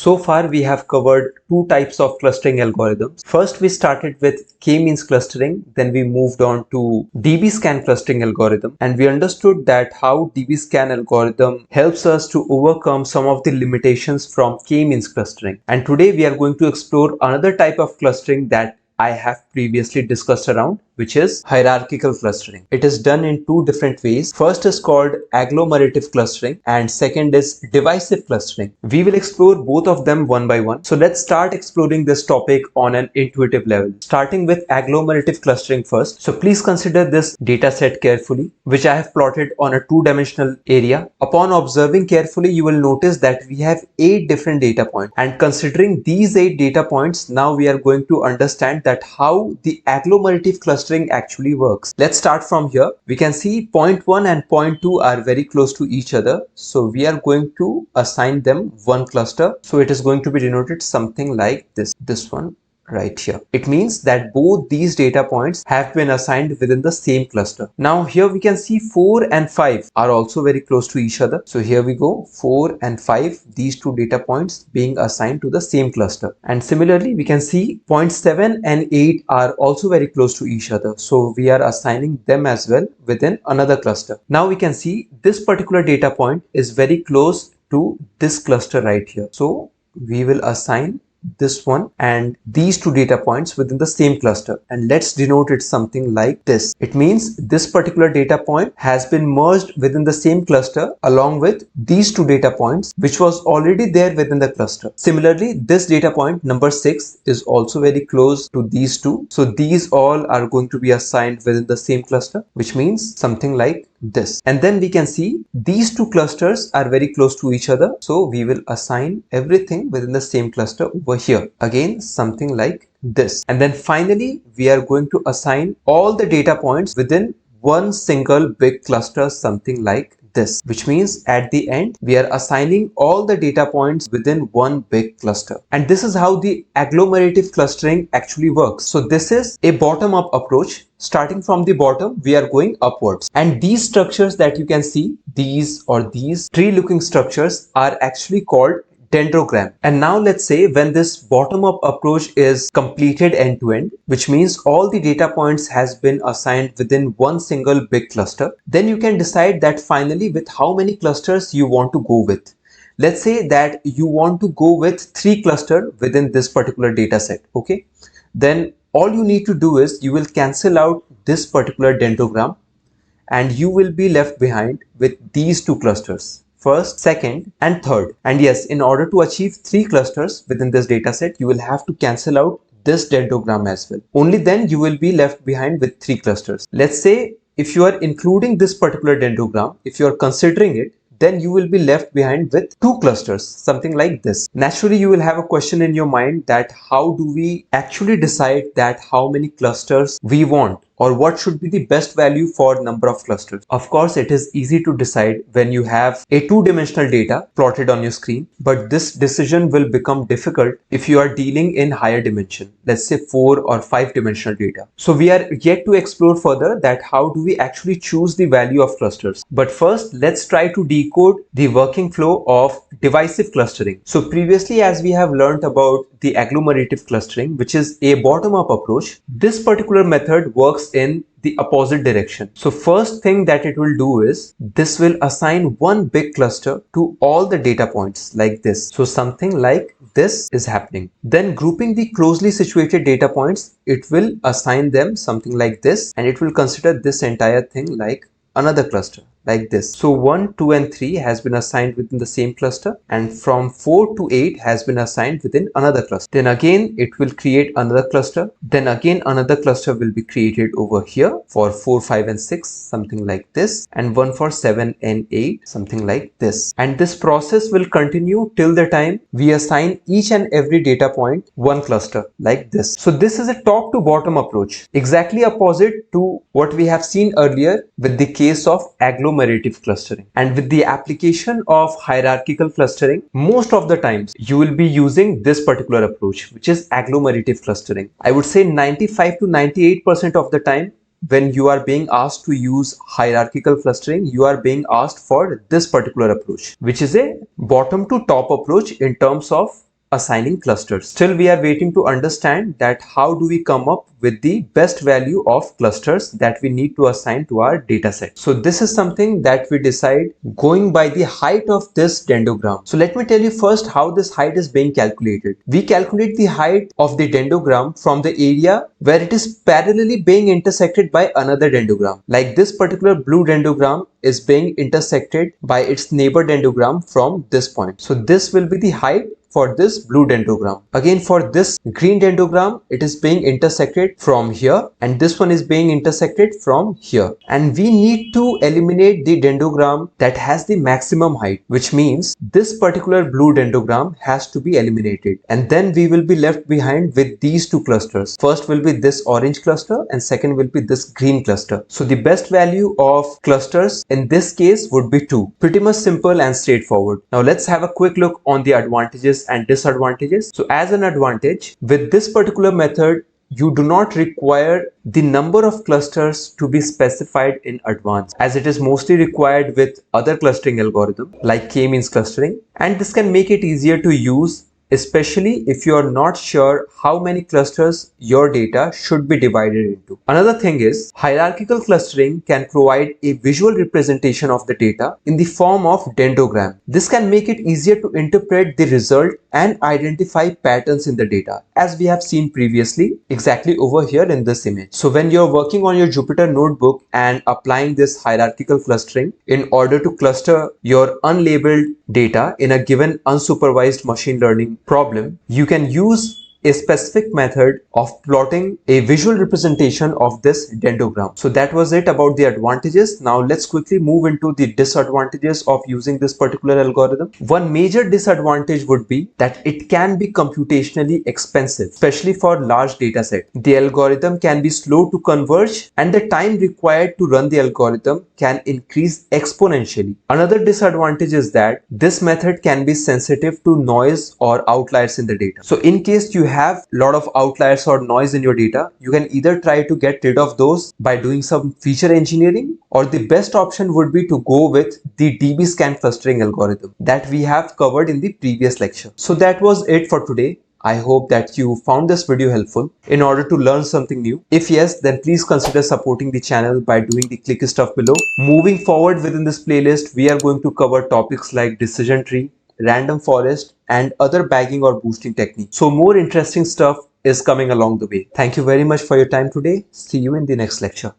So far, we have covered two types of clustering algorithms. First, we started with k-means clustering, then we moved on to dbScan clustering algorithm, and we understood that how dbScan algorithm helps us to overcome some of the limitations from k-means clustering. And today we are going to explore another type of clustering that I have previously discussed around, which is hierarchical clustering. It is done in two different ways. First is called agglomerative clustering and second is divisive clustering. We will explore both of them one by one. So let's start exploring this topic on an intuitive level, starting with agglomerative clustering first. So please consider this data set carefully, which I have plotted on a two-dimensional area. Upon observing carefully, you will notice that we have 8 different data points, and considering these 8 data points, now we are going to understand that how the agglomerative clustering actually works. Let's start from here. We can see point 1 and point 2 are very close to each other. So we are going to assign them one cluster. So it is going to be denoted something like this one right here. It means that both these data points have been assigned within the same cluster. Now here we can see 4 and 5 are also very close to each other. So here we go, 4 and 5, these two data points being assigned to the same cluster. And similarly, we can see point 7 and 8 are also very close to each other. So we are assigning them as well within another cluster. Now we can see this particular data point is very close to this cluster right here. So we will assign this one and these two data points within the same cluster, and let's denote it something like this. It means this particular data point has been merged within the same cluster along with these two data points which was already there within the cluster. Similarly, this data point number 6 is also very close to these two, so these all are going to be assigned within the same cluster, which means something like this. And then we can see these two clusters are very close to each other, so we will assign everything within the same cluster over here, again something like this. And then finally we are going to assign all the data points within one single big cluster, something like this, which means at the end we are assigning all the data points within one big cluster. And this is how the agglomerative clustering actually works. So this is a bottom-up approach. Starting from the bottom, we are going upwards, and these structures that you can see, these tree-looking structures, are actually called dendrogram. And now let's say when this bottom-up approach is completed end-to-end, which means all the data points has been assigned within one single big cluster, then you can decide that finally with how many clusters you want to go with. Let's say that you want to go with 3 clusters within this particular data set. Okay, then all you need to do is you will cancel out this particular dendrogram and you will be left behind with these 2 clusters, first, second and third. And yes, in order to achieve 3 clusters within this data set, you will have to cancel out this dendrogram as well. Only then you will be left behind with 3 clusters. Let's say if you are including this particular dendrogram, if you are considering it, then you will be left behind with 2 clusters, something like this. Naturally, you will have a question in your mind that how do we actually decide that how many clusters we want, or what should be the best value for number of clusters? Of course, it is easy to decide when you have a 2-dimensional data plotted on your screen, but this decision will become difficult if you are dealing in higher dimension, let's say 4 or 5-dimensional data. So we are yet to explore further that how do we actually choose the value of clusters. But first, let's try to decode the working flow of divisive clustering. So previously, as we have learned about the agglomerative clustering, which is a bottom-up approach, this particular method works in the opposite direction. So first thing that it will do is this will assign one big cluster to all the data points like this. So something like this is happening. Then grouping the closely situated data points, it will assign them something like this, and it will consider this entire thing like another cluster like this. So 1, 2 and 3 has been assigned within the same cluster, and from 4 to 8 has been assigned within another cluster. Then again it will create another cluster. Then again another cluster will be created over here for 4, 5 and 6, something like this, and one for 7 and 8, something like this. And this process will continue till the time we assign each and every data point one cluster like this. So this is a top to bottom approach, exactly opposite to what we have seen earlier with the case of agglomerative clustering. And with the application of hierarchical clustering, most of the times you will be using this particular approach, which is agglomerative clustering. I would say 95 to 98% of the time when you are being asked to use hierarchical clustering, you are being asked for this particular approach, which is a bottom to top approach in terms of assigning clusters. Still, we are waiting to understand that how do we come up with the best value of clusters that we need to assign to our data set. So this is something that we decide going by the height of this dendrogram. So let me tell you first how this height is being calculated. We calculate the height of the dendrogram from the area where it is parallelly being intersected by another dendrogram. Like this particular blue dendrogram is being intersected by its neighbor dendrogram from this point. So this will be the height for this blue dendrogram. Again, for this green dendrogram, it is being intersected from here, and this one is being intersected from here. And we need to eliminate the dendrogram that has the maximum height, which means this particular blue dendrogram has to be eliminated. And then we will be left behind with these two clusters. First will be this orange cluster and second will be this green cluster. So the best value of clusters in this case would be 2. Pretty much simple and straightforward. Now let's have a quick look on the advantages and disadvantages. So as an advantage, with this particular method, you do not require the number of clusters to be specified in advance, as it is mostly required with other clustering algorithm like k-means clustering, and this can make it easier to use, especially if you are not sure how many clusters your data should be divided into. Another thing is, hierarchical clustering can provide a visual representation of the data in the form of dendrogram. This can make it easier to interpret the result and identify patterns in the data, as we have seen previously exactly over here in this image. So when you're working on your Jupyter notebook and applying this hierarchical clustering in order to cluster your unlabeled data in a given unsupervised machine learning problem, you can use a specific method of plotting a visual representation of this dendrogram. So that was it about the advantages. Now let's quickly move into the disadvantages of using this particular algorithm. One major disadvantage would be that it can be computationally expensive, especially for large data set. The algorithm can be slow to converge and the time required to run the algorithm can increase exponentially. Another disadvantage is that this method can be sensitive to noise or outliers in the data. So in case you have a lot of outliers or noise in your data, you can either try to get rid of those by doing some feature engineering, or the best option would be to go with the dbScan clustering algorithm that we have covered in the previous lecture. So that was it for today. I hope that you found this video helpful in order to learn something new. If yes, then please consider supporting the channel by doing the click stuff below. Moving forward within this playlist, we are going to cover topics like decision tree, random forest, and other bagging or boosting techniques. So more interesting stuff is coming along the way. Thank you very much for your time today. See you in the next lecture.